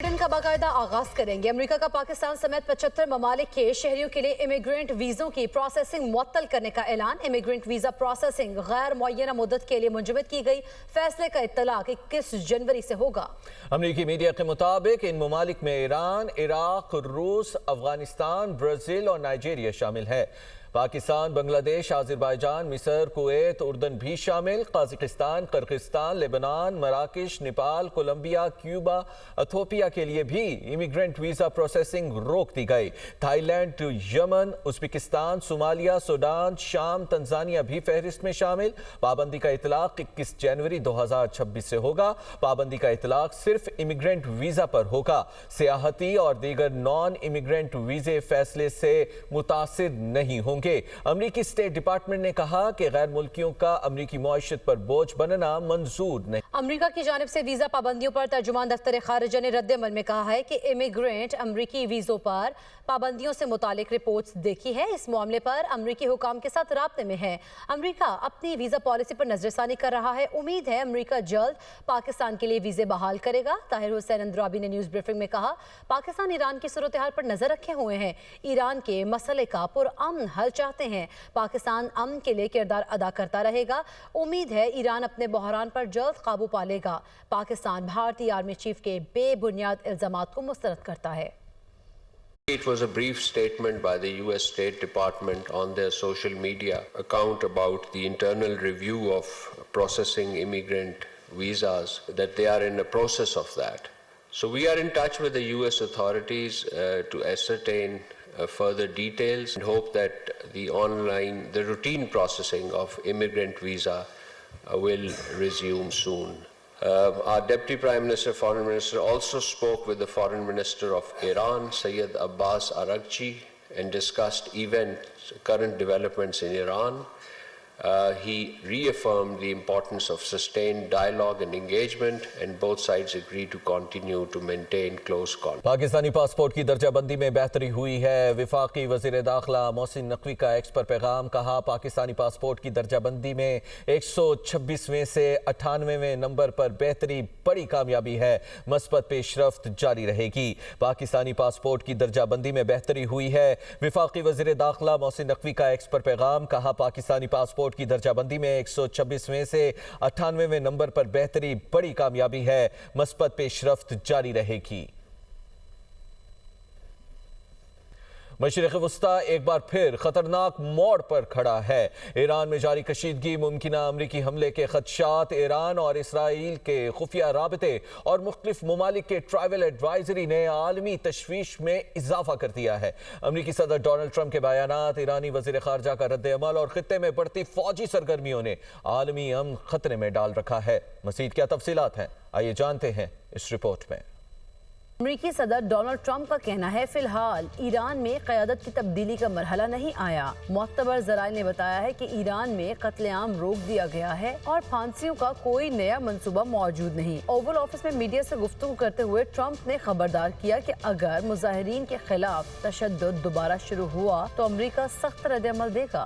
Britain का बाकायदा आगाज करेंगे। अमेरिका का पाकिस्तान समेत 75 ममालिक के शहरियों के लिए इमिग्रेंट वीज़ों की प्रोसेसिंग मुअत्तल करने का ऐलान। इमिग्रेंट वीज़ा प्रोसेसिंग गैर मुअय्यना मुद्दत के लिए मुंजमद की गई। फैसले का इत्तलाक 21 जनवरी से होगा। अमरीकी मीडिया के मुताबिक इन ममालिक में ईरान, इराक, रूस, अफगानिस्तान, ब्राज़ील और नाइजीरिया शामिल है। पाकिस्तान, बांग्लादेश, आज़रबाईजान, मिस्र, कुवैत, उर्दन भी शामिल। कजाकिस्तान, किर्गिस्तान, लेबनान, मराकश, नेपाल, कोलंबिया, क्यूबा, इथियोपिया के लिए भी इमिग्रेंट वीज़ा प्रोसेसिंग रोक दी गई। Thailand, Yemen, Uzbekistan, Somalia, Sudan, शाम, तंजानिया भी फहरिस्त में शामिल। पाबंदी का इतलाक 21 जनवरी 2026 से होगा। पाबंदी का इतलाक सिर्फ इमिग्रेंट वीज़ा पर होगा। सियाहती और दीगर नॉन इमिग्रेंट वीज़े फैसले से मुतासिर नहीं होंगे। अमरीकी स्टेट डिपार्टमेंट ने कहा कि गैर मुल्कियों का अमरीकी मुआशरत पर बोझ बनना मंजूर नहीं। अमरीका की जानिब से वीज़ा पाबंदियों पर तर्जुमान दफ्तर खारिजा ने रद्द-ए-अमल में कहा है कि इमिग्रेंट अमरीकी वीज़ों पर पाबंदियों से मुतालिक रिपोर्ट्स देखी है। इस मामले पर अमरीकी हुकाम के साथ राब्ते में है। अमरीका अपनी वीज़ा पॉलिसी पर नजरसानी कर रहा है। उम्मीद है अमरीका जल्द पाकिस्तान के लिए वीज़े बहाल करेगा। ताहिर हुसैन अंद्राबी ने न्यूज़ ब्रीफिंग में कहा, पाकिस्तान ईरान की सूरत हाल पर नजर रखे हुए हैं। ईरान के मसले का पुरअमन हल चाहते हैं। पाकिस्तान अमन के लिए किरदार अदा करता रहेगा। उम्मीद है ईरान अपने बहरान पर जल्द काबू पा लेगा। पाकिस्तान भारतीय आर्मी चीफ के बेबुनियाद इल्जामात को मुस्तरद करता है। It was a brief statement by the US State Department on their social media account about the internal review of processing immigrant visas, that they are in the process of that. So we are in touch with the US authorities to ascertain further details and hope that the routine processing of immigrant visa will resume soon. Our Deputy Prime Minister, Foreign Minister also spoke with the Foreign Minister of Iran, Sayyid Abbas Araghchi, and discussed current developments in Iran. He reaffirmed the importance of sustained dialogue and engagement, and both sides agreed to continue to maintain close contact. Pakistani passport की दर्जाबंदी में बेहतरी हुई है। विफाकी वज़ीर दाखिला मोहसिन नकवी का x पर पैगाम। कहा, पाकिस्तानी पासपोर्ट की दर्जाबंदी में 126वें से 98वें नंबर पर बेहतरी बड़ी कामयाबी है। मस्बत पेशरफ्त जारी रहेगी। पाकिस्तानी पासपोर्ट की दर्जाबंदी में बेहतरी हुई है। विफाकी वज़ीर दाखिला मोहसिन नकवी का एक्स पर पैगाम। कहा, पाकिस्तानी पासपोर्ट की दर्जाबंदी में 126वें से 98वें नंबर पर बेहतरी बड़ी कामयाबी है। मस्बत पेशरफ्त जारी रहेगी। मशरिक़ वस्ता एक बार फिर खतरनाक मोड़ पर खड़ा है। ईरान में जारी कशीदगी, मुमकिना अमरीकी हमले के खदशात, ईरान और इसराइल के खुफिया राबते और मुख्तलिफ ममालिक के ट्रैवल एडवाइजरी ने आलमी तशवीश में इजाफा कर दिया है। अमरीकी सदर डोनाल्ड ट्रंप के बयानात, ईरानी वज़ीर ख़ारजा का रद्द-ए-अमल और खित्ते में बढ़ती फौजी सरगर्मियों ने आलमी अमन खतरे में डाल रखा है। मज़ीद क्या तफसीलात हैं, आइए जानते हैं इस रिपोर्ट में। अमरीकी सदर डोनाल्ड ट्रंप का कहना है, फिलहाल ईरान में क़यादत की तब्दीली का मरहला नहीं आया। मुअत्तबर ज़राइल ने बताया है कि ईरान में कत्लेआम रोक दिया गया है और फांसियों का कोई नया मंसूबा मौजूद नहीं। ओवल ऑफिस में मीडिया से गुफ्तगू करते हुए ट्रंप ने खबरदार किया कि अगर मुजाहिरीन के खिलाफ तशद्दुद दोबारा शुरू हुआ तो अमरीका सख्त रद्द-ए-अमल देगा।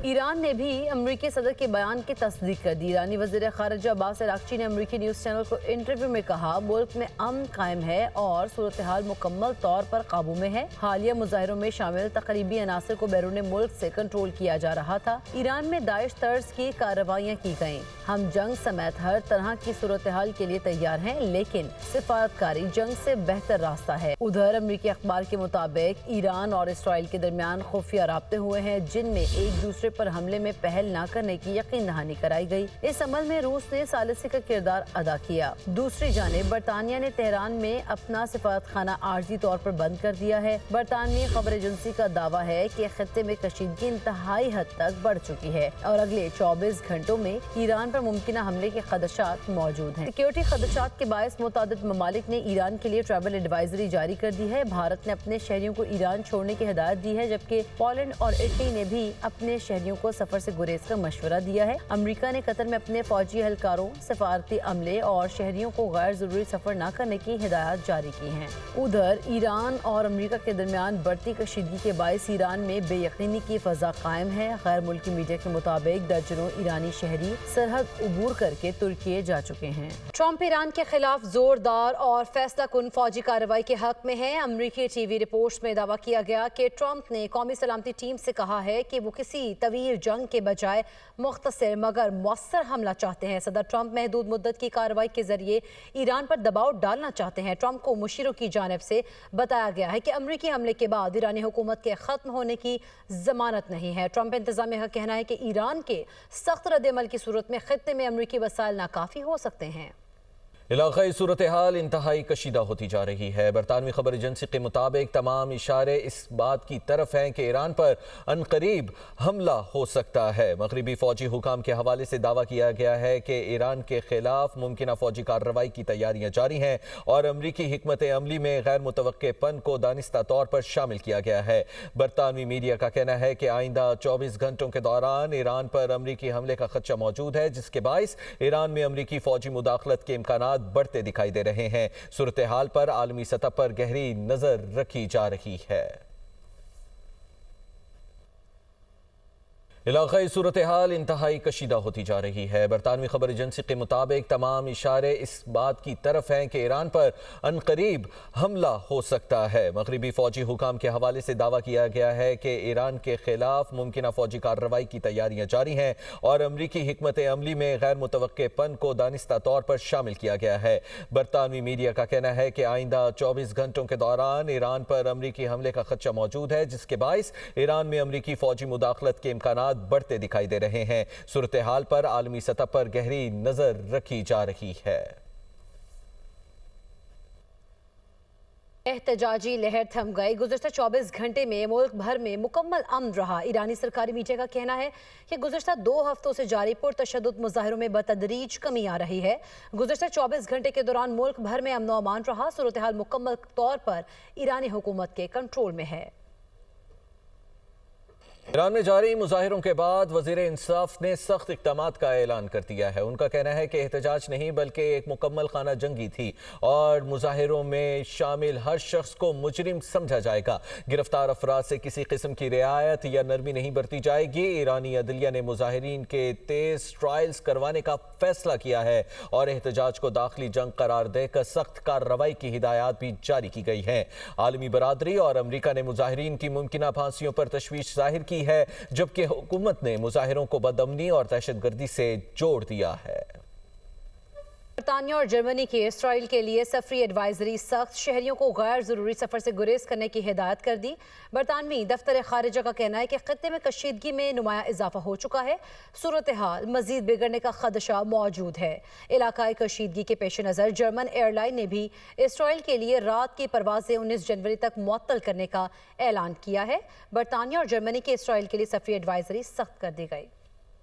ईरान ने भी अमरीकी सदर के बयान की तस्दीक कर दी। ईरानी वज़ीर ख़ारिजा अब्बास अराग़ची ने अमरीकी न्यूज़ चैनल को इंटरव्यू में कहा, मुल्क में अमन कायम है और सूरत हाल मुकम्मल तौर पर काबू में है। हालिया मुजाहिरों में शामिल तकरीबी अनासर को बैरून मुल्क से कंट्रोल किया जा रहा था। ईरान में दाइश तर्ज की कार्रवाइयाँ की गयी। हम जंग समेत हर तरह की सूरत हाल के लिए तैयार हैं, लेकिन सिफारतकारी जंग से बेहतर रास्ता है। उधर अमरीकी अखबार के मुताबिक ईरान और इसराइल के दरमियान खुफिया राब्ते हुए हैं, जिनमें एक दूसरे पर हमले में पहल न करने की यकीन दहानी कराई गई। इस अमल में रूस ने सालिसी का किरदार अदा किया। दूसरी बरतानिया ने तेहरान में अपना सिफारत खाना आर्जी तौर पर बंद कर दिया है। बरतानवी खबर एजेंसी का दावा है कि खित्ते में कशीदगी इंतहाई हद तक बढ़ चुकी है और अगले 24 घंटों में ईरान पर मुमकिना हमले के खदशात मौजूद हैं। सिक्योरिटी खदशात के बायस मुतादिद ममालिक ने ईरान के लिए ट्रैवल एडवाइजरी जारी कर दी है। भारत ने अपने शहरियों को ईरान छोड़ने की हिदायत दी है, जबकि पोलैंड और इटली ने भी अपने शहरियों को सफर से गुरेज का मशवरा दिया है। अमरीका ने कतर में अपने फौजी एहलकारों, सफारती अमले और शहरियों को गैर ज़रूरी सफ़र न करने की हिदायत जारी की हैं। उधर ईरान और अमेरिका के दरमियान बढ़ती कशीदगी के बायस ईरान में बेयकीनी की फ़ज़ा कायम है। गैर मुल्की मीडिया के मुताबिक दर्जनों ईरानी शहरी सरहद उबूर करके तुर्की जा चुके हैं। ट्रंप ईरान के खिलाफ जोरदार और फैसला कुन फौजी कार्रवाई के हक में है। अमरीकी टीवी रिपोर्ट्स में दावा किया गया कि ट्रंप ने कौमी सलामती टीम से कहा है कि वो किसी तवील जंग के बजाय मुख्तसर मगर मौसर हमला चाहते हैं। सदर ट्रंप महदूद मुद्दत की कार्रवाई के जरिए ईरान पर दबाव डालना चाहते हैं। ट्रंप को मुशीरों की जानिब से बताया गया है कि अमरीकी हमले के बाद ईरानी हुकूमत के खत्म होने की जमानत नहीं है। ट्रंप इंतजामिया का कहना है कि ईरान के सख्त रद्द-ए-अमल की सूरत में खित्ते में अमरीकी वसाइल नाकाफी हो सकते हैं। इलाकाई सूरत हाल इंतहाई कशीदा होती जा रही है। बरतानवी खबर एजेंसी के मुताबिक तमाम इशारे इस बात की तरफ हैं कि ईरान पर अनकरीब हमला हो सकता है। मगरबी फौजी हुकाम के हवाले से दावा किया गया है कि ईरान के खिलाफ मुमकिन फौजी कार्रवाई की तैयारियां जारी हैं और अमरीकी हिकमत अमली में गैर मुतवक्किपन को दानिस्ता तौर पर शामिल किया गया है। बरतानवी मीडिया का कहना है कि आइंदा 24 घंटों के दौरान ईरान पर अमरीकी हमले का खदशा मौजूद है, जिसके बायस ईरान में अमरीकी फौजी मुदाखलत के इम्कानात बढ़ते दिखाई दे रहे हैं। सूरत हाल पर आलमी सतह पर गहरी नजर रखी जा रही है। इलाकाई सूरत हाल इंतहाई कशीदा होती जा रही है। बरतानवी खबर एजेंसी के मुताबिक तमाम इशारे इस बात की तरफ हैं कि ईरान पर अनकरीब हमला हो सकता है। मगरबी फौजी हुकाम के हवाले से दावा किया गया है कि ईरान के खिलाफ मुमकिन फौजी कार्रवाई की तैयारियां जारी हैं और अमरीकी हिकमत अमली में गैर मुतवक्किपन को दानिस्ता तौर पर शामिल किया गया है। बरतानवी मीडिया का कहना है कि आइंदा 24 घंटों के दौरान ईरान पर अमरीकी हमले का खदशा मौजूद है, जिसके बायस ईरान में अमरीकी फौजी मुदाखलत के इम्कानात बढ़ते दिखाई दे रहे हैं। सूरत हाल पर आलमी सतह पर गहरी नजर रखी जा रही है। एहतजाजी लहर थम गई। गुज़श्ता 24 घंटे में मुल्क भर में मुकम्मल अमन रहा। ईरानी सरकारी मीडिया का कहना है कि गुज़श्ता 2 हफ्तों से जारी पुरतशद्दुद मुजाहिरों में बतदरीज कमी आ रही है। गुज़श्ता 24 घंटे के दौरान मुल्क भर में अमन व अमान रहा। सूरत हाल मुकम्मल तौर पर ईरानी हुकूमत के कंट्रोल में है। ईरान में जारी मुजाहिरों के बाद वज़ीर इंसाफ ने सख्त इक़दामात का ऐलान कर दिया है। उनका कहना है कि एहतजाज नहीं बल्कि एक मुकम्मल खाना जंगी थी और मुजाहिरों में शामिल हर शख्स को मुजरिम समझा जाएगा। गिरफ्तार अफराद से किसी किस्म की रियायत या नरमी नहीं बरती जाएगी। ईरानी अदलिया ने मुजाहिरीन के तेज ट्रायल्स करवाने का फैसला किया है और एहतजाज को दाखिली जंग करार देकर सख्त कार्रवाई की हिदायत भी जारी की गई है। आलमी बरादरी और अमरीका ने मुजाहिरीन की मुमकिन फांसियों पर तशवीश जाहिर की है, जबकि हुकूमत ने मुजाहिरों को बदअमनी और दहशतगर्दी से जोड़ दिया है। बरतानिया और जर्मनी की इसराइल के लिए सफरी एडवाइजरी सख्त, शहरियों को गैर जरूरी सफर से गुरेज करने की हिदायत कर दी। बरतानवी दफ्तर खारिजा का कहना है कि खत्ते में कशीदगी में नुमाया इजाफा हो चुका है। सूरत हाल मजीद बिगड़ने का खदशा मौजूद है। इलाकाई कशीदगी के पेश नज़र जर्मन एयरलाइन ने भी इसराइल के लिए रात की परवाजें 19 जनवरी तक मुअत्तल करने का ऐलान किया है। बरतानिया और जर्मनी की इसराइल के लिए सफरी एडवाइजरी सख्त कर दी गई।